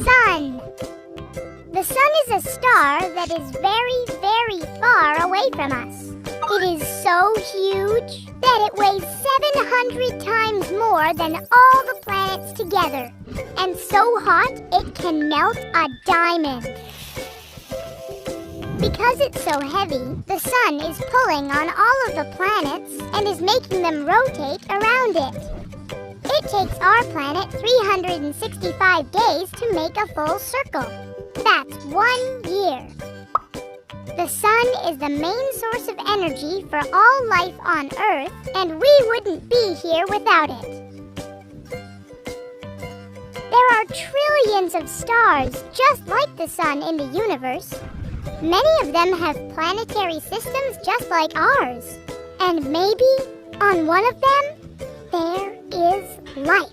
sun. The sun is a star that is very, very far away from us. It is so huge that it weighs 700 times more than all the planets together. And so hot, it can melt a diamond. Because it's so heavy, the sun is pulling on all of the planets and is making them rotate around it. It takes our planet 365 days to make a full circle. That's 1 year. The sun is the main source of energy for all life on Earth, and we wouldn't be here without it. There are trillions of stars just like the sun in the universe. Many of them have planetary systems just like ours. And maybe on one of them, there is life.